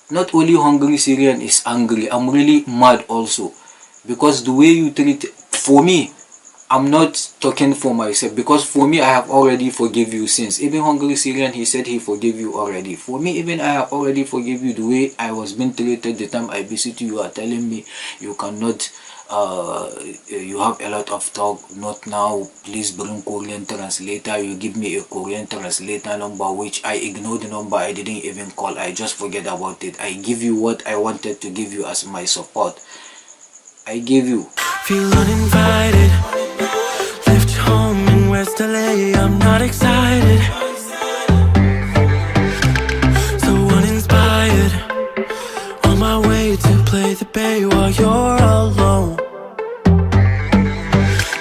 not only hungry Syrian is angry, I'm really mad also, because the way you treat, for me, I'm not talking for myself, because for me I have already forgive you since. Even hungry Syrian, he said he forgive you already. For me, even I have already forgive you. The way I was being treated the time I visit you, you are telling me you cannot, you have a lot of talk, not now, please bring Korean translator. You give me a Korean translator number, which I ignored the number, I didn't even call, I just forget about it. I give you what I wanted to give you as my support. I give you. Feel uninvited. Left home in West LA, I'm not excited. So uninspired. On my way to play the bay while you're alone.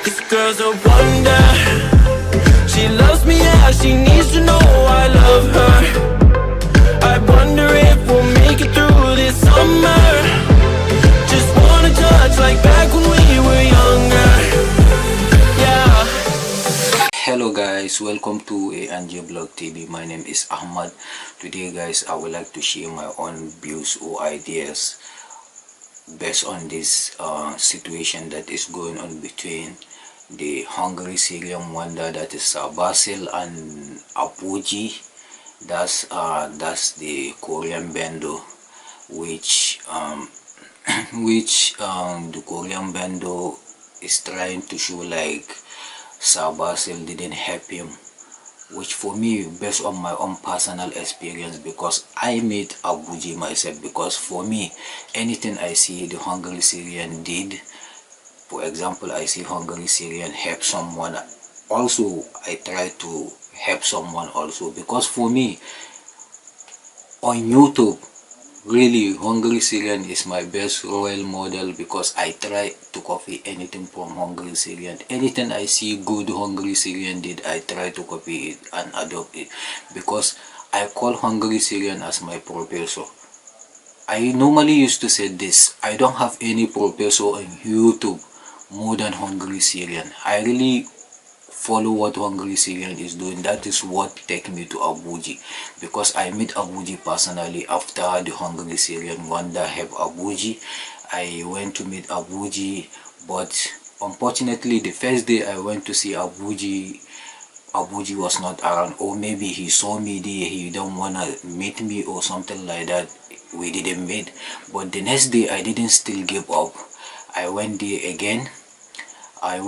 This girl's a wonder. She loves me, yeah, she needs to know I love her. I wonder if we'll make it through this summer. Just wanna touch like back when we were younger. Yeah. Hello guys, welcome to ANJ Blog TV. My name is Ahmad. Today guys, I would like to share my own views or ideas based on this situation that is going on between the hungry Syrian wonder, that is Basil, and Abeoji, that's the Korean bando, which the Korean bando is trying to show like Basil didn't help him, which for me, based on my own personal experience, because I met Abeoji myself, because for me, anything I see the hungry Syrian did, for example, I see hungry Syrian help someone, also I try to help someone also, because for me on YouTube, really hungry Syrian is my best role model, because I try to copy anything from hungry Syrian. Anything I see good hungry Syrian did, I try to copy it and adopt it, because I call hungry Syrian as my professor. I normally used to say this: I don't have any professor on YouTube more than hungry Syrian. I really follow what hungry Syrian is doing. That is what take me to Abeoji, because I met Abeoji personally after the hungry Syrian wonder help Abeoji. I went to meet Abeoji, but unfortunately the first day I went to see Abeoji was not around, or maybe he saw me there, he don't wanna meet me or something like that. We didn't meet, but the next day I didn't still give up. I went there again. I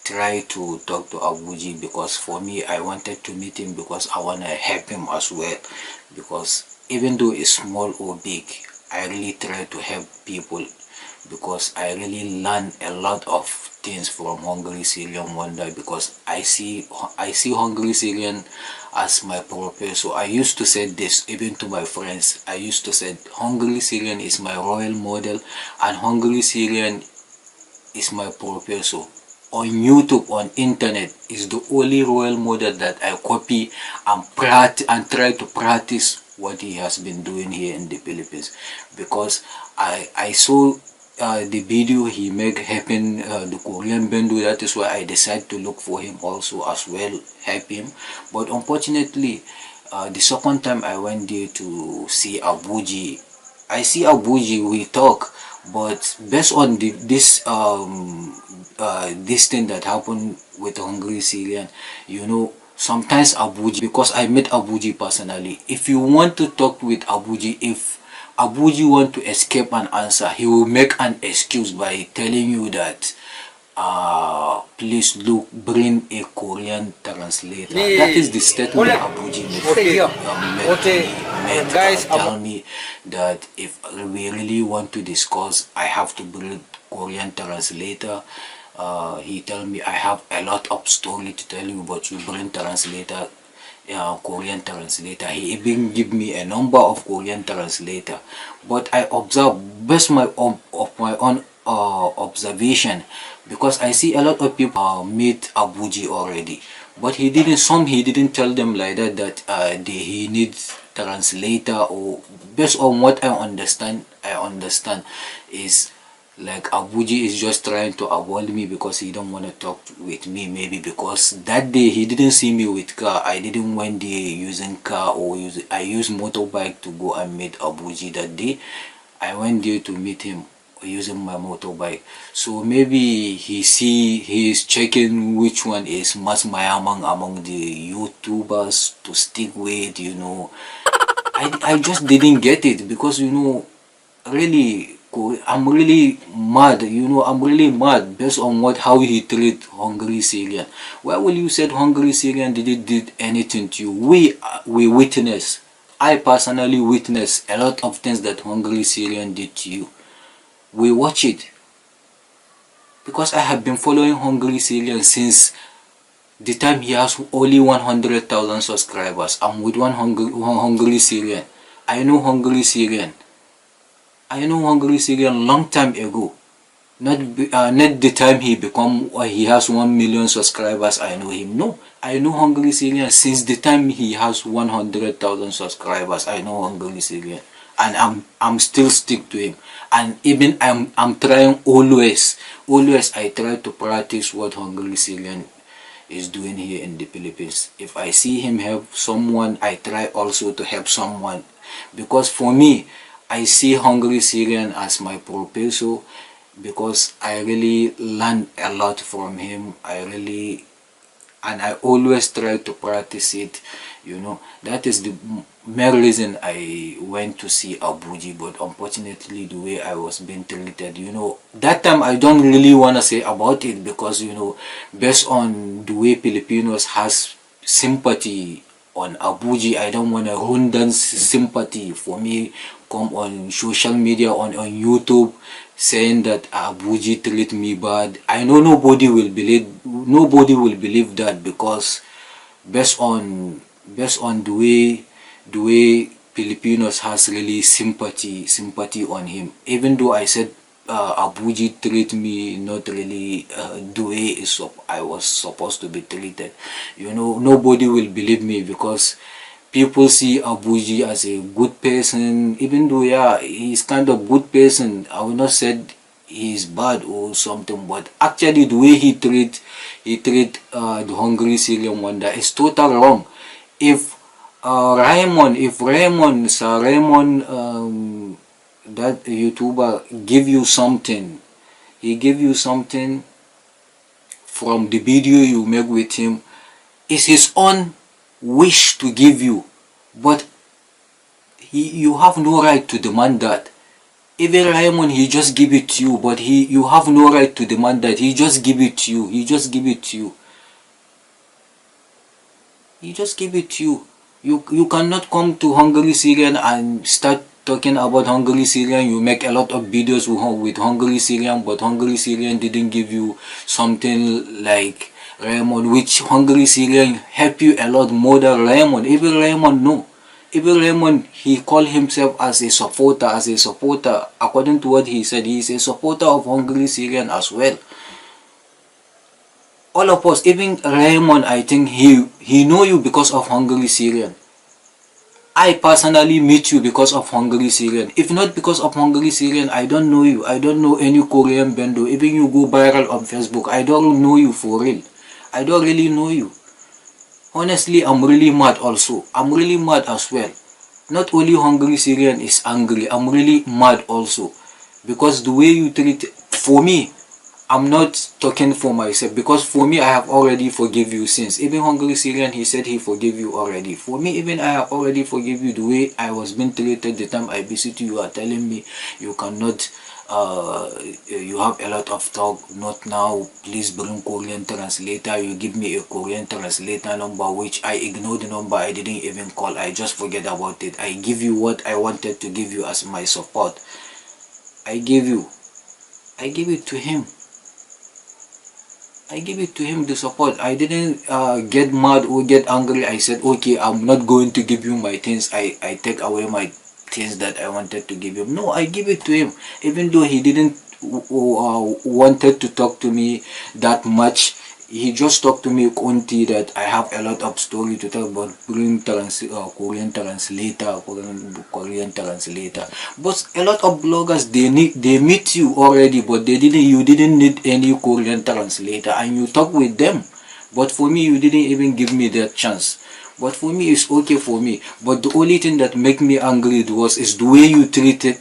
try to talk to Abeoji, because for me, I wanted to meet him because I want to help him as well, because even though it's small or big, I really try to help people, because I really learn a lot of things from hungry Syrian wonder, because I see hungry Syrian as my professor. I used to say this even to my friends. I used to say hungry Syrian is my role model, and hungry Syrian is my professor. On YouTube, on internet, is the only role model that I copy and try to practice what he has been doing here in the Philippines, because I saw the video he made helping the Korean bando. That is why I decided to look for him also as well, help him. But unfortunately, the second time I went there to see Abeoji, we talk, but based on this thing that happened with hungry Syrian, you know, sometimes Abeoji, because I met Abeoji personally, if you want to talk with Abeoji, if Abeoji want to escape an answer, he will make an excuse by telling you that please look, bring a Korean translator. That is the statement Abeoji made. Guys, tell me that if we really want to discuss, I have to bring Korean translator. He tell me I have a lot of story to tell you, but you bring translator, Korean translator. He even give me a number of Korean translator, but I observe based of my own observation, because I see a lot of people meet Abeoji already, but he didn't tell them like that he needs translator, or based on what I understand is like Abeoji is just trying to avoid me because he don't want to talk with me, maybe because that day he didn't see me with car. I didn't went there using car or I used motorbike to go and meet Abeoji that day. I went there to meet him using my motorbike. So maybe he's checking which one is mas mayamang among the YouTubers to stick with, you know. I just didn't get it because, you know, really I'm really mad, you know. I'm really mad based on how he treat hungry Syrian. Why will you say hungry Syrian did anything to you? We witness, I personally witness a lot of things that hungry Syrian did to you. We watch it because I have been following hungry Syrian since the time he has only 100,000 subscribers. I'm with hungry Syrian. I know hungry Syrian. I know hungry Syrian long time ago. Not the time he has 1 million subscribers. I know him. No, I know hungry Syrian since the time he has 100,000 subscribers. I know hungry Syrian, and I'm still stick to him. And even I'm trying always I try to practice what hungry Syrian is doing here in the Philippines. If I see him help someone, I try also to help someone, because for me, I see hungry Syrian as my professor, because I really learn a lot from him. And I always try to practice it, you know. That is the main reason I went to see Abeoji. But unfortunately, the way I was being treated, you know, that time I don't really want to say about it, because, you know, based on the way Filipinos has sympathy on Abeoji, I don't want to ruin that sympathy. For me, come on social media, on YouTube, saying that Abeoji treat me bad. I know nobody will believe that, because based on the way Filipinos has really sympathy on him. Even though I said Abeoji treat me not really the way I was supposed to be treated, you know, nobody will believe me, because people see Abeoji as a good person. Even though, yeah, he's kind of good person, I will not say he's bad or something, but actually the way he treat the hungry Syrian one, that is total wrong. If Sir Raymond, that YouTuber, give you something, he give you something from the video you make with him, it's his own wish to give you, but you have no right to demand that. Even Raymond, he just give it to you, but you have no right to demand that. He just give it to you. He just give it to you. He just give it to you. You cannot come to hungry Syrian and start talking about hungry Syrian. You make a lot of videos with hungry Syrian, but hungry Syrian didn't give you something like Raymond, which hungry Syrian help you a lot more than Raymond. Even Raymond, no. Even Raymond, he called himself as a supporter. According to what he said, he is a supporter of hungry Syrian as well. All of us, even Raymond, I think he know you because of hungry Syrian. I personally meet you because of hungry Syrian. If not because of hungry Syrian, I don't know you. I don't know any Korean bando. Even you go viral on Facebook, I don't know you for real. I don't really know you. Honestly, I'm really mad also. I'm really mad as well. Not only hungry Syrian is angry, I'm really mad also. Because the way you treat, for me, I'm not talking for myself, because for me, I have already forgive you since. Even hungry Syrian, he said he forgive you already. For me, even I have already forgive you the way I was being treated the time I visit you. You are telling me you cannot, you have a lot of talk, not now, please bring Korean translator. You give me a Korean translator number, which I ignored the number. I didn't even call. I just forget about it. I give you what I wanted to give you as my support. I give it to him. I give it to him, the support. I didn't get mad or get angry. I said, okay, I'm not going to give you my things. I take away my things that I wanted to give him. No, I give it to him. Even though he didn't wanted to talk to me that much, He just talked to me Kunti that I have a lot of story to tell about bring Korean translator, Korean translator. But a lot of bloggers, they meet you already, but you didn't need any Korean translator, and you talk with them. But for me, you didn't even give me that chance. But for me, it's okay for me. But the only thing that make me angry is the way you treated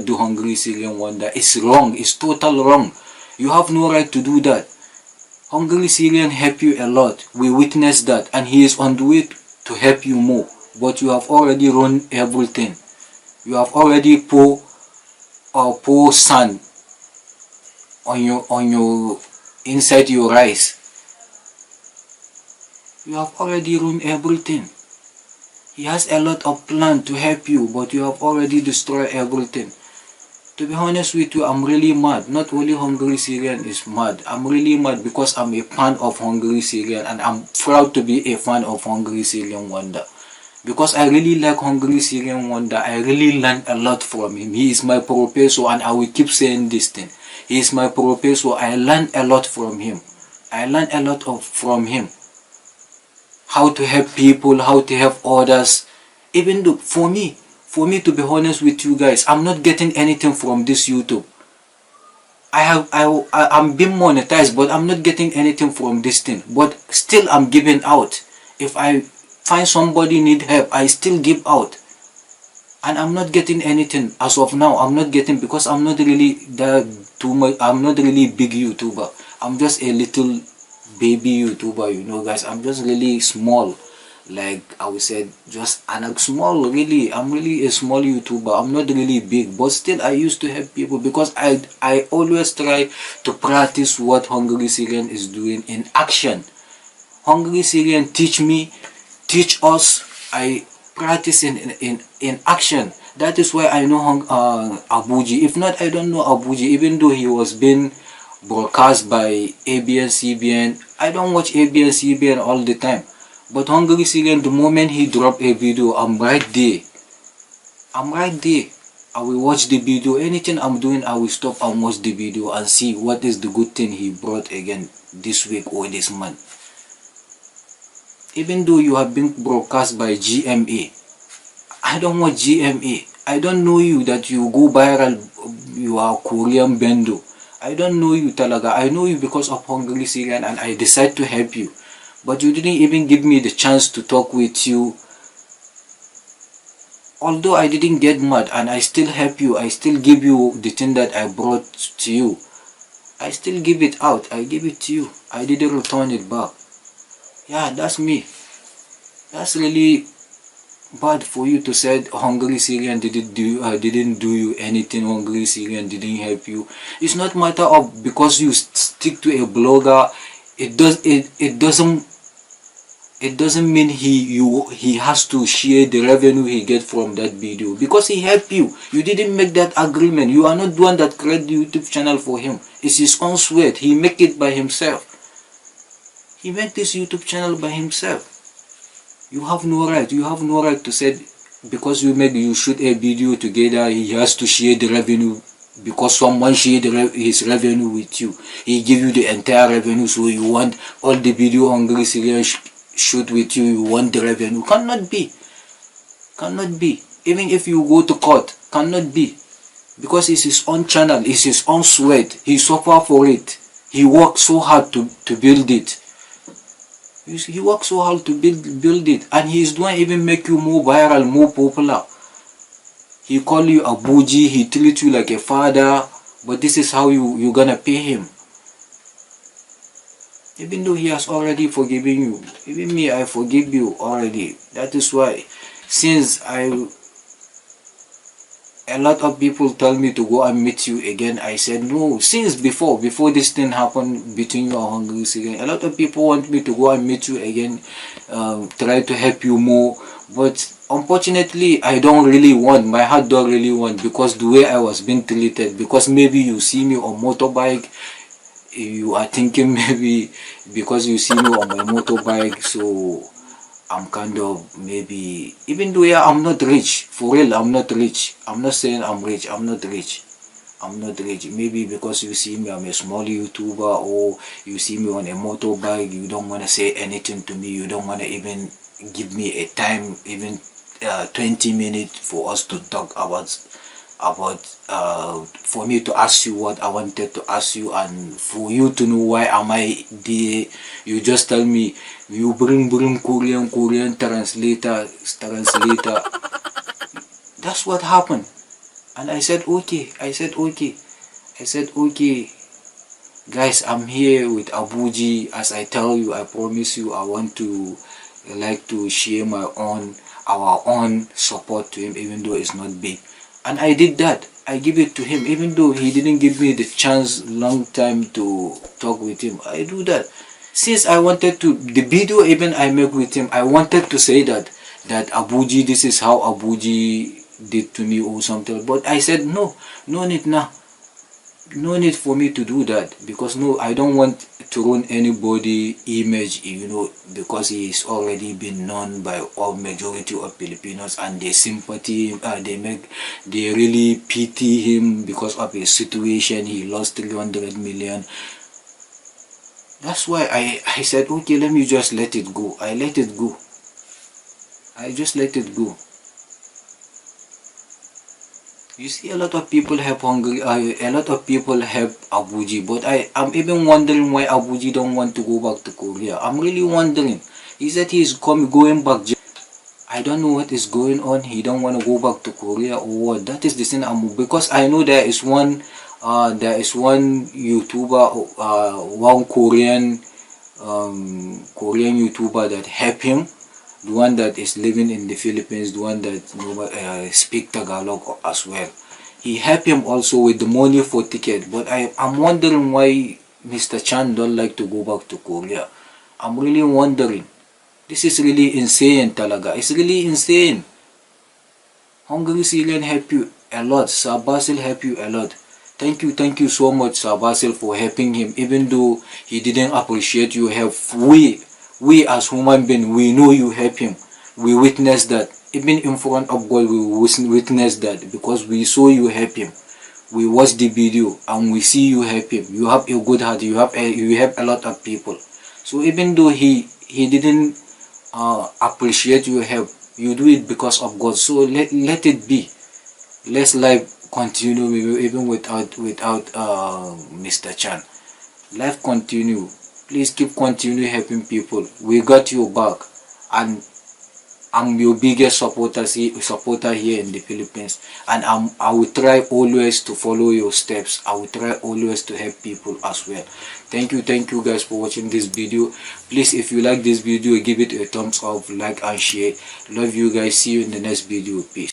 the hungry Syrian wonder. It's wrong. It's total wrong. You have no right to do that. Hungry Syrian help you a lot. We witnessed that, and he is on the way to help you more. But you have already run everything. You have already pour sand on your inside your rice. You have already ruined everything. He has a lot of plan to help you, but you have already destroyed everything. To be honest with you, I'm really mad. Not only Hungry Syrian is mad. I'm really mad because I'm a fan of Hungry Syrian, and I'm proud to be a fan of Hungry Syrian Wonder. Because I really like Hungry Syrian Wonder. I really learned a lot from him. He is my professor, and I will keep saying this thing. He is my professor. I learned a lot from him. I learned a lot from him. How to help people, how to help others. Even though for me to be honest with you guys, I'm not getting anything from this YouTube. I'm being monetized, but I'm not getting anything from this thing. But still I'm giving out. If I find somebody need help, I still give out. And I'm not getting anything as of now. I'm not getting, because I'm not really too much. I'm not really big YouTuber. I'm just a little baby YouTuber, you know guys. I'm just really small, like I would say, just small, really. I'm really a small YouTuber. I'm not really big, but still I used to help people because I always try to practice what Hungry Syrian is doing in action. Hungry Syrian teach us. I practice in action. That is why I know Abeoji. If not, I don't know Abeoji, even though he was being broadcast by ABN CBN. I don't watch ABN CBN all the time, but Hungry Syrian, the moment he drop a video, I'm right there. I will watch the video. Anything I'm doing, I will stop and watch the video and see what is the good thing he brought again this week or this month. Even though you have been broadcast by GMA, I don't watch GMA. I don't know you that you go viral. You are Korean Bendo. I don't know you talaga. I know you because of Hungry Syrian, and I decide to help you. But you didn't even give me the chance to talk with you. Although I didn't get mad, and I still help you. I still give you the thing that I brought to you. I still give it out. I give it to you. I didn't return it back. Yeah, that's me. That's really bad for you to say Hungry Syrian didn't do you anything. Hungry Syrian didn't help you. It's not matter of because you stick to a blogger. It doesn't mean he has to share the revenue he get from that video because he helped you. You didn't make that agreement. You are not the one that create the YouTube channel for him. It's his own sweat. He make it by himself. He made this YouTube channel by himself. You have no right. You have no right to say because you shoot a video together, he has to share the revenue because someone shared his revenue with you. He give you the entire revenue, so you want all the video Hungry Syrian shoot with you. You want the revenue. Cannot be. Cannot be. Even if you go to court, cannot be. Because it's his own channel. It's his own sweat. He suffer for it. He worked so hard to build it. He worked so hard to build it, and he is the one even make you more viral, more popular. He call you Abeoji, he treat you like a father, but this is how you gonna pay him. Even though he has already forgiven you. Even me, I forgive you already. That is why, since a lot of people tell me to go and meet you again, I said no. Since before this thing happened between you and Hungry Syrian, a lot of people want me to go and meet you again, try to help you more, but unfortunately I don't really want. My heart don't really want, because the way I was being treated. Because maybe you see me on motorbike, you are thinking maybe because you see me on my motorbike, so I'm kind of maybe, even though yeah, I'm not rich, for real, I'm not rich. I'm not saying I'm rich, I'm not rich. I'm not rich. Maybe because you see me, I'm a small YouTuber, or you see me on a motorbike, you don't want to say anything to me, you don't want to even give me a time, even 20 minutes for us to talk about for me to ask you what I wanted to ask you, and for you to know why am I there. You just tell me, you bring Korean translator. That's what happened. And I said okay. I said okay, guys, I'm here with Abeoji. As I tell you, I promise you, I want to like to share our own support to him, even though it's not big. And I did that. I give it to him, even though he didn't give me the chance long time to talk with him. I do that. Since I wanted to, the video even I make with him, I wanted to say that Abeoji, this is how Abeoji did to me or something. But I said no need now. No need for me to do that, because no, I don't want to ruin anybody image, because he is already been known by all majority of Filipinos, and they sympathy, they really pity him because of his situation. He lost 300 million. That's why I said okay, let me just let it go. I let it go. I just let it go. You see, a lot of people have hungry, a lot of people have Abeoji, but I'm even wondering why Abeoji don't want to go back to Korea. I'm really wondering. He said he's going back. I don't know what is going on. He don't want to go back to Korea or what. That is the thing. Because I know there is one YouTuber, one Korean YouTuber that helped him. The one that is living in the Philippines, the one that speak Tagalog as well. He helped him also with the money for ticket. But I'm wondering why Mr. Chan don't like to go back to Korea. I'm really wondering. This is really insane talaga. It's really insane. Hungry Syrian help you a lot. Sir Basil help you a lot. Thank you so much, Sir Basil, for helping him. Even though he didn't appreciate your help, we as human beings, we know you help him. We witness that. Even in front of God, we witness that, because we saw you help him. We watch the video and we see you help him. You have a good heart. You have a lot of people. So even though he didn't appreciate your help, you do it because of God. So let it be. Let's life continue, even without Mr. Chan. Life continue. Please continue helping people. We got your back, and I'm your biggest supporter here in the Philippines, and I will try always to follow your steps. I will try always to help people as well. Thank you guys for watching this video. Please, if you like this video, give it a thumbs up, like and share. Love you guys. See you in the next video. Peace.